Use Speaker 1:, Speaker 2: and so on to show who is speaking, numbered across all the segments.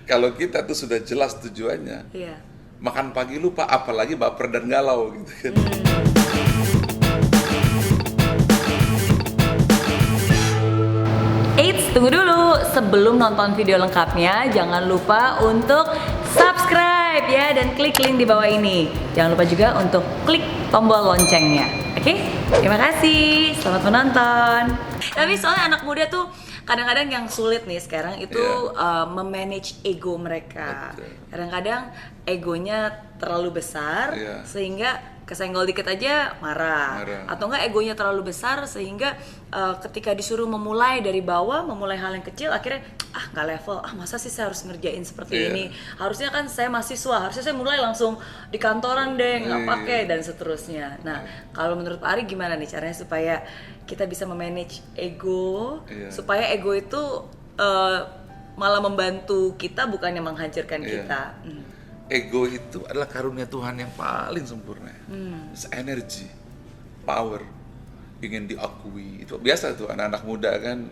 Speaker 1: Kalau kita tuh sudah jelas tujuannya,
Speaker 2: Iya.
Speaker 1: makan pagi lupa, apalagi baper dan galau gitu kan.
Speaker 2: Eits, tunggu dulu. Sebelum nonton video lengkapnya, jangan lupa untuk subscribe ya dan klik link di bawah ini. Jangan lupa juga untuk klik tombol loncengnya. Oke? Terima kasih. Selamat menonton. Tapi soalnya anak muda tuh kadang-kadang yang sulit nih sekarang itu memanage ego mereka.
Speaker 1: Betul.
Speaker 2: Kadang-kadang egonya terlalu besar sehingga kesenggol dikit aja marah. Atau enggak egonya terlalu besar sehingga ketika disuruh memulai dari bawah, memulai hal yang kecil akhirnya nggak level, masa sih saya harus ngerjain seperti ini, harusnya kan saya mahasiswa, harusnya saya mulai langsung di kantoran deh, nggak pakai dan seterusnya. Nah kalau menurut Pak Ari gimana nih caranya supaya kita bisa memanage ego supaya ego itu malah membantu kita bukannya menghancurkan kita.
Speaker 1: Ego itu adalah karunia Tuhan yang paling sempurna. Energi, power, ingin diakui. Itu biasa tuh anak-anak muda kan,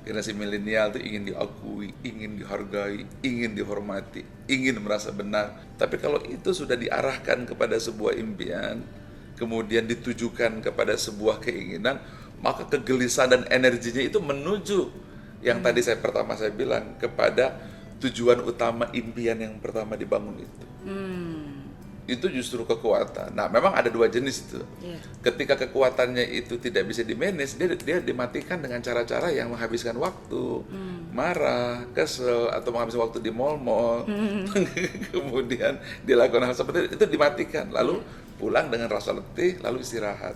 Speaker 1: generasi milenial tuh ingin diakui, ingin dihargai, ingin dihormati, ingin merasa benar. Tapi kalau itu sudah diarahkan kepada sebuah impian, kemudian ditujukan kepada sebuah keinginan, maka kegelisahan dan energinya itu menuju yang tadi pertama saya bilang kepada tujuan utama impian yang pertama dibangun itu. Itu justru kekuatan. Nah, memang ada dua jenis itu. Ketika kekuatannya itu tidak bisa dimanage, dia dimatikan dengan cara-cara yang menghabiskan waktu, marah, kesel, atau menghabiskan waktu di mall-mall. Kemudian dilakukan hal seperti itu dimatikan. Lalu pulang dengan rasa letih, lalu istirahat.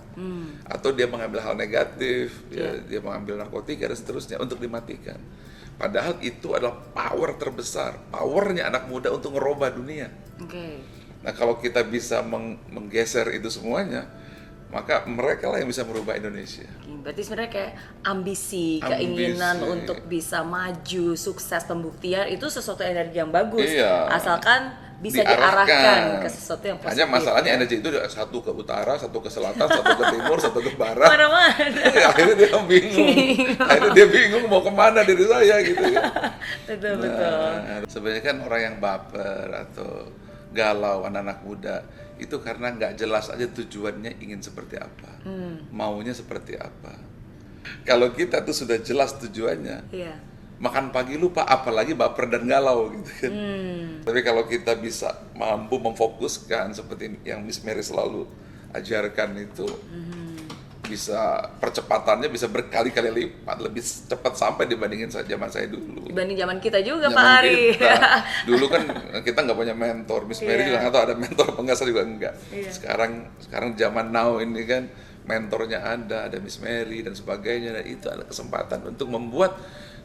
Speaker 1: Atau dia mengambil hal negatif, dia mengambil narkotika dan seterusnya untuk dimatikan. Padahal itu adalah power terbesar, powernya anak muda untuk ngerubah dunia. Nah kalau kita bisa menggeser itu semuanya, maka mereka lah yang bisa merubah Indonesia.
Speaker 2: Berarti sebenarnya kayak ambisi, keinginan untuk bisa maju, sukses, pembuktian itu sesuatu energi yang bagus, asalkan bisa diarahkan ke sesuatu yang positif.
Speaker 1: Hanya masalahnya energi itu satu ke utara, satu ke selatan, satu ke timur, satu ke barat.
Speaker 2: Mana-mana.
Speaker 1: Akhirnya dia bingung. Akhirnya dia bingung mau kemana diri saya gitu kan.
Speaker 2: Betul.
Speaker 1: Sebenarnya kan orang yang baper atau galau anak-anak muda itu karena nggak jelas aja tujuannya ingin seperti apa, maunya seperti apa. Kalau kita tuh sudah jelas tujuannya, makan pagi lupa, apalagi baper dan galau gitu kan. Tapi kalau kita bisa mampu memfokuskan seperti yang Miss Mary selalu ajarkan itu, bisa percepatannya bisa berkali-kali lipat lebih cepat sampai dibandingin zaman saya dulu.
Speaker 2: Dibanding zaman kita juga Pak Ari.
Speaker 1: Dulu kan kita nggak punya mentor, Miss Mary juga nggak tahu ada mentor apa nggak, saya juga enggak. Sekarang zaman now ini kan mentornya ada Miss Mary dan sebagainya, dan itu adalah kesempatan untuk membuat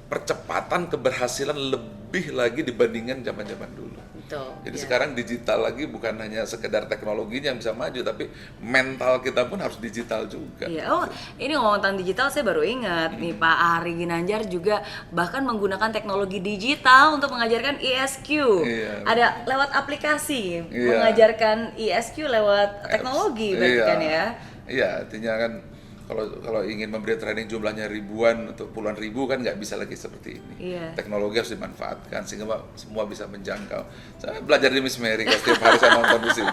Speaker 1: percepatan keberhasilan lebih lagi dibandingkan zaman-zaman dulu. Jadi sekarang digital lagi bukan hanya sekedar teknologinya yang bisa maju, tapi mental kita pun harus digital juga.
Speaker 2: Ini ngomong tentang digital, saya baru ingat nih Pak Ari Ginanjar juga bahkan menggunakan teknologi digital untuk mengajarkan ESQ. Ada lewat aplikasi mengajarkan ESQ lewat teknologi, berarti kan ya?
Speaker 1: Iya, artinya kan kalau ingin memberi training jumlahnya ribuan atau puluhan ribu kan nggak bisa lagi seperti ini. Teknologi harus dimanfaatkan sehingga semua bisa menjangkau. Saya belajar di Miss Mary, setiap hari saya nonton di situ.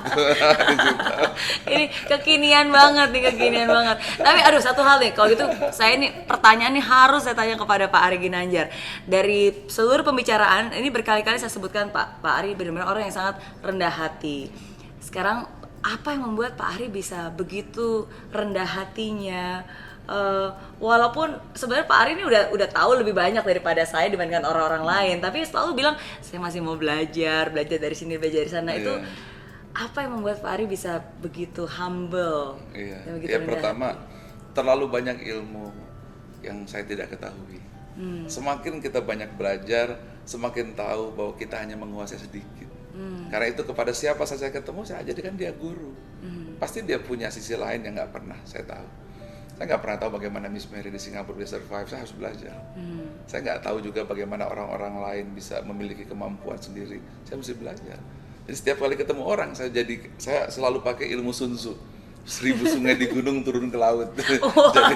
Speaker 2: Ini kekinian banget. Tapi satu hal nih, kalau gitu saya nih pertanyaan nih harus saya tanya kepada Pak Ari Ginanjar. Dari seluruh pembicaraan ini berkali-kali saya sebutkan Pak Ari benar-benar orang yang sangat rendah hati. Sekarang apa yang membuat Pak Ari bisa begitu rendah hatinya? Walaupun sebenarnya Pak Ari ini udah tahu lebih banyak daripada saya dibandingkan orang-orang lain, tapi selalu bilang saya masih mau belajar dari sini, belajar dari sana. Itu apa yang membuat Pak Ari bisa begitu humble?
Speaker 1: Pertama, terlalu banyak ilmu yang saya tidak ketahui. Semakin kita banyak belajar, semakin tahu bahwa kita hanya menguasai sedikit. Karena itu kepada siapa saya ketemu, saya jadikan dia guru. Pasti dia punya sisi lain yang nggak pernah saya tahu. Saya nggak pernah tahu bagaimana Miss Mary di Singapura bisa survive, saya harus belajar. Saya nggak tahu juga bagaimana orang-orang lain bisa memiliki kemampuan sendiri, saya mesti belajar. Jadi setiap kali ketemu orang, saya selalu pakai ilmu Sun Tzu. 1000 sungai di gunung turun ke laut. Jadi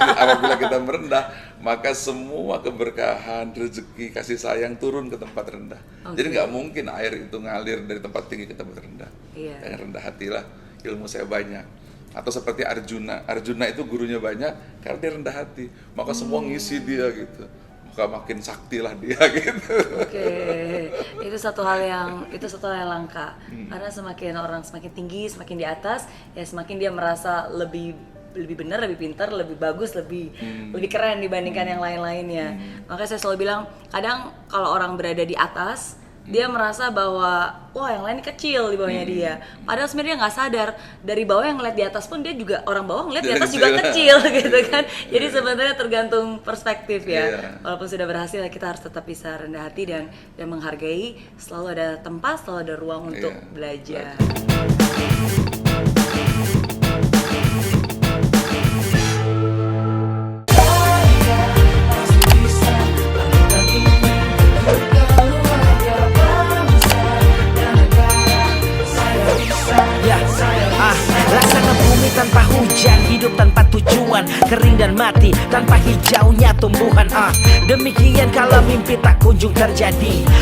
Speaker 1: apabila kita merendah, maka semua keberkahan, rezeki, kasih sayang turun ke tempat rendah. Jadi nggak mungkin air itu ngalir dari tempat tinggi ke tempat rendah. Dengan rendah hatilah ilmu saya banyak. Atau seperti Arjuna itu gurunya banyak karena dia rendah hati, maka semua ngisi dia gitu. Maka makin saktilah dia gitu.
Speaker 2: Itu satu hal yang langka. Karena semakin orang semakin tinggi, semakin di atas, ya semakin dia merasa lebih benar, lebih pintar, lebih bagus, lebih keren dibandingkan yang lain-lainnya. Makanya saya selalu bilang, kadang kalau orang berada di atas, dia merasa bahwa wah yang lain kecil di bawahnya dia. Padahal sebenarnya nggak sadar, dari bawah yang ngeliat di atas pun dia juga, orang bawah ngeliat di atas juga kecil gitu kan. Jadi sebenarnya tergantung perspektif ya. Walaupun sudah berhasil, kita harus tetap bisa rendah hati dan menghargai. Selalu ada tempat, selalu ada ruang untuk belajar.
Speaker 3: Laksana bumi tanpa hujan, hidup tanpa tujuan, kering dan mati tanpa hijaunya tumbuhan. Demikian kalau mimpi tak kunjung terjadi.